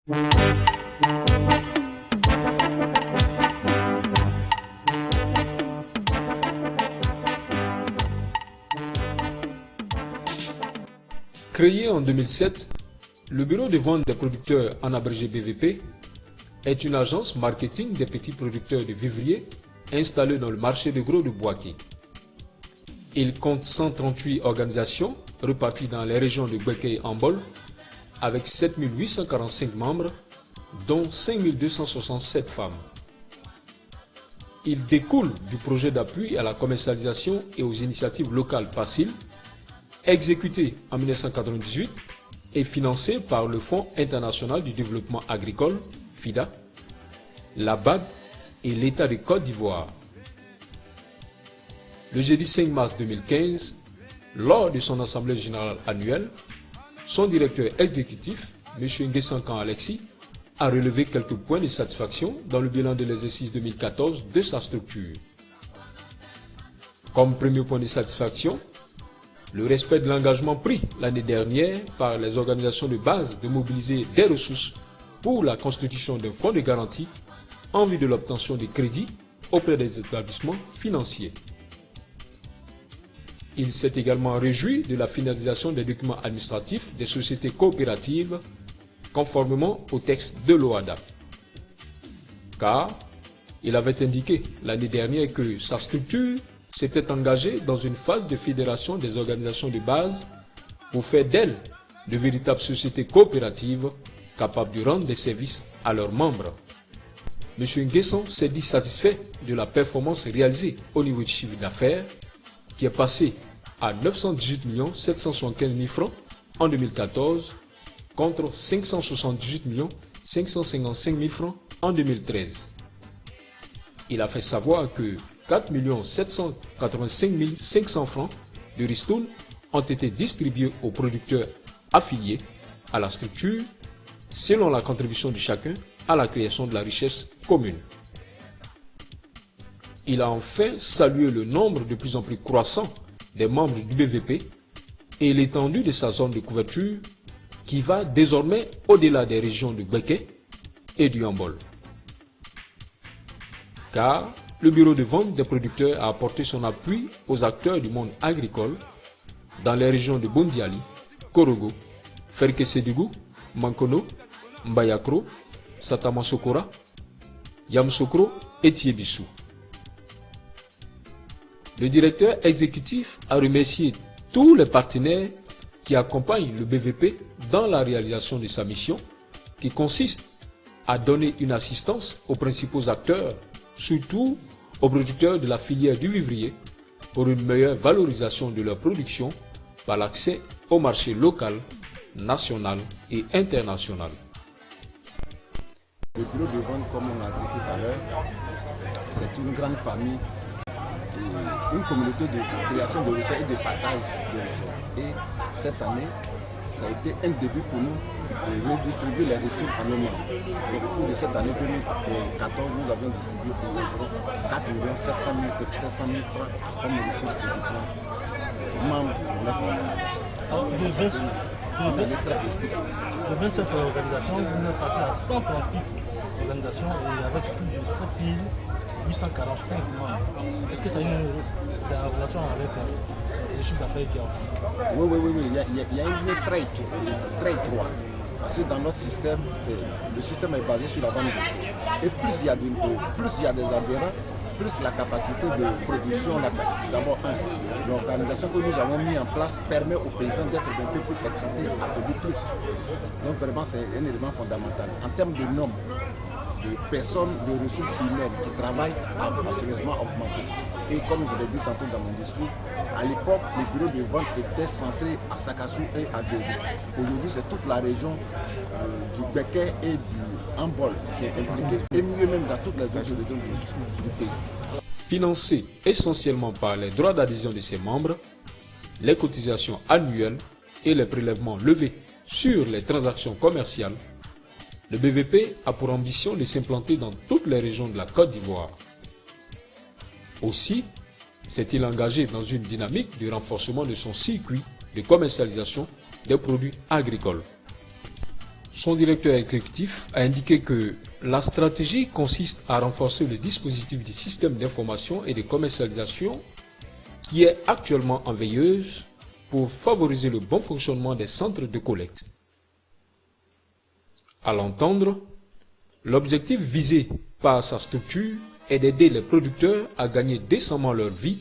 Créé en 2007, le Bureau de vente des producteurs, en abrégé BVP, est une agence marketing des petits producteurs de vivriers installée dans le marché de gros de Bouaké. Il compte 138 organisations reparties dans les régions de Bouaké et Ambol, avec 7 845 membres, dont 5 267 femmes. Il découle du projet d'appui à la commercialisation et aux initiatives locales PACIL, exécuté en 1998 et financé par le Fonds international du développement agricole, FIDA, la BAD et l'État de Côte d'Ivoire. Le jeudi 5 mars 2015, lors de son assemblée générale annuelle, son directeur exécutif, M. Nguessankan Alexis, a relevé quelques points de satisfaction dans le bilan de l'exercice 2014 de sa structure. Comme premier point de satisfaction, le respect de l'engagement pris l'année dernière par les organisations de base de mobiliser des ressources pour la constitution d'un fonds de garantie en vue de l'obtention de crédits auprès des établissements financiers. Il s'est également réjoui de la finalisation des documents administratifs des sociétés coopératives conformément au texte de l'OHADA. Car il avait indiqué l'année dernière que sa structure s'était engagée dans une phase de fédération des organisations de base pour faire d'elles de véritables sociétés coopératives capables de rendre des services à leurs membres. M. Nguessan s'est dit satisfait de la performance réalisée au niveau du chiffre d'affaires qui est passé à 918 775 000 francs en 2014 contre 578 555 000 francs en 2013. Il a fait savoir que 4 785 500 francs de ristournes ont été distribués aux producteurs affiliés à la structure selon la contribution de chacun à la création de la richesse commune. Il a enfin salué le nombre de plus en plus croissant des membres du BVP et l'étendue de sa zone de couverture qui va désormais au-delà des régions de Bouaké et du Ambol. Car le bureau de vente des producteurs a apporté son appui aux acteurs du monde agricole dans les régions de Bondiali, Korogo, Ferke-Sédégou, Mankono, Mbayakro, Satamasokora, Yamsokro et Tiébissou. Le directeur exécutif a remercié tous les partenaires qui accompagnent le BVP dans la réalisation de sa mission, qui consiste à donner une assistance aux principaux acteurs, surtout aux producteurs de la filière du vivrier, pour une meilleure valorisation de leur production par l'accès au marché local, national et international. Le bureau de vente, comme on l'a dit tout à l'heure, c'est une grande famille, une communauté de création de richesses et de partage de richesses. Et cette année, ça a été un début pour nous de redistribuer les ressources à nos membres. Donc, au cours de cette année 2014, nous avons distribué environ 4 700 000 francs comme ressources aux différents membres de notre organisation. De 27 organisations, vous êtes passé à 138 organisations et avec plus de 7 845 membres. Est-ce que c'est en relation avec le chiffre d'affaires qui est Oui. Il y a une ligne très étroite. Parce que dans notre système, le système est basé sur la vente. Et plus il y a des adhérents, plus la capacité de production. D'abord, l'organisation que nous avons mis en place permet aux paysans d'être un peu plus excités à produire plus. Donc vraiment, c'est un élément fondamental. En termes de nombre de personnes, de ressources humaines qui travaillent a sérieusement augmenté. Et comme je l'ai dit tantôt dans mon discours, à l'époque, le bureau de vente était centré à Sakassou et à Débou. Aujourd'hui, c'est toute la région du Bouaké et du Ambol qui est impliquée, et mieux même dans toutes les autres régions du pays. Financé essentiellement par les droits d'adhésion de ses membres, les cotisations annuelles et les prélèvements levés sur les transactions commerciales, le BVP a pour ambition de s'implanter dans toutes les régions de la Côte d'Ivoire. Aussi, s'est-il engagé dans une dynamique de renforcement de son circuit de commercialisation des produits agricoles. son directeur exécutif a indiqué que la stratégie consiste à renforcer le dispositif du système d'information et de commercialisation qui est actuellement en veilleuse pour favoriser le bon fonctionnement des centres de collecte. À l'entendre, l'objectif visé par sa structure est d'aider les producteurs à gagner décemment leur vie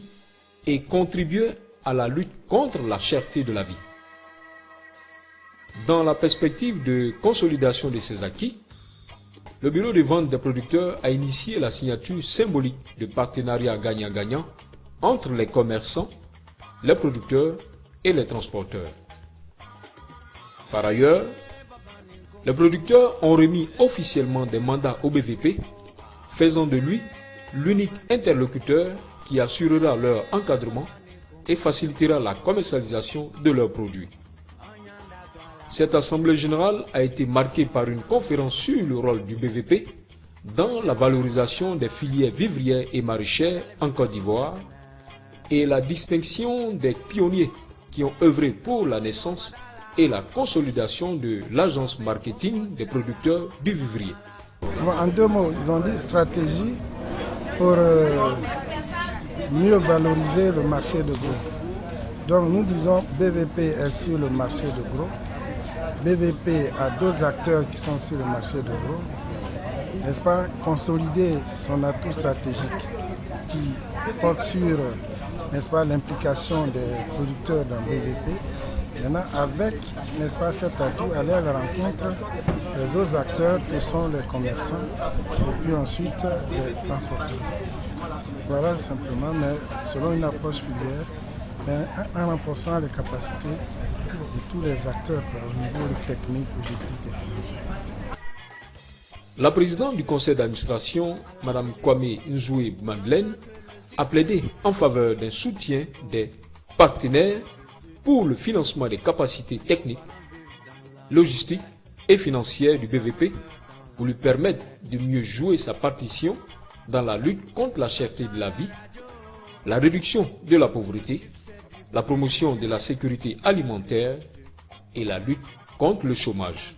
et contribuer à la lutte contre la cherté de la vie. Dans la perspective de consolidation de ces acquis, le bureau de vente des producteurs a initié la signature symbolique de partenariats gagnant-gagnant entre les commerçants, les producteurs et les transporteurs. Par ailleurs, les producteurs ont remis officiellement des mandats au BVP, faisant de lui l'unique interlocuteur qui assurera leur encadrement et facilitera la commercialisation de leurs produits. Cette assemblée générale a été marquée par une conférence sur le rôle du BVP dans la valorisation des filières vivrières et maraîchères en Côte d'Ivoire et la distinction des pionniers qui ont œuvré pour la naissance et la consolidation de l'agence marketing des producteurs du vivrier. En deux mots, ils ont dit stratégie pour mieux valoriser le marché de gros. Donc nous disons BVP est sur le marché de gros. BVP a deux acteurs qui sont sur le marché de gros. N'est-ce pas, consolider son atout stratégique qui porte sur, n'est-ce pas, l'implication des producteurs dans BVP. Maintenant, avec, n'est-ce pas, cet atout, aller à la rencontre des autres acteurs qui sont les commerçants et puis ensuite les transporteurs. Voilà simplement, mais selon une approche filière, mais en renforçant les capacités de tous les acteurs au niveau technique, logistique et financier. La présidente du conseil d'administration, Mme Kwame Nzoué Madeleine, a plaidé en faveur d'un soutien des partenaires pour le financement des capacités techniques, logistiques et financières du BVP pour lui permettre de mieux jouer sa partition dans la lutte contre la cherté de la vie, la réduction de la pauvreté, la promotion de la sécurité alimentaire et la lutte contre le chômage.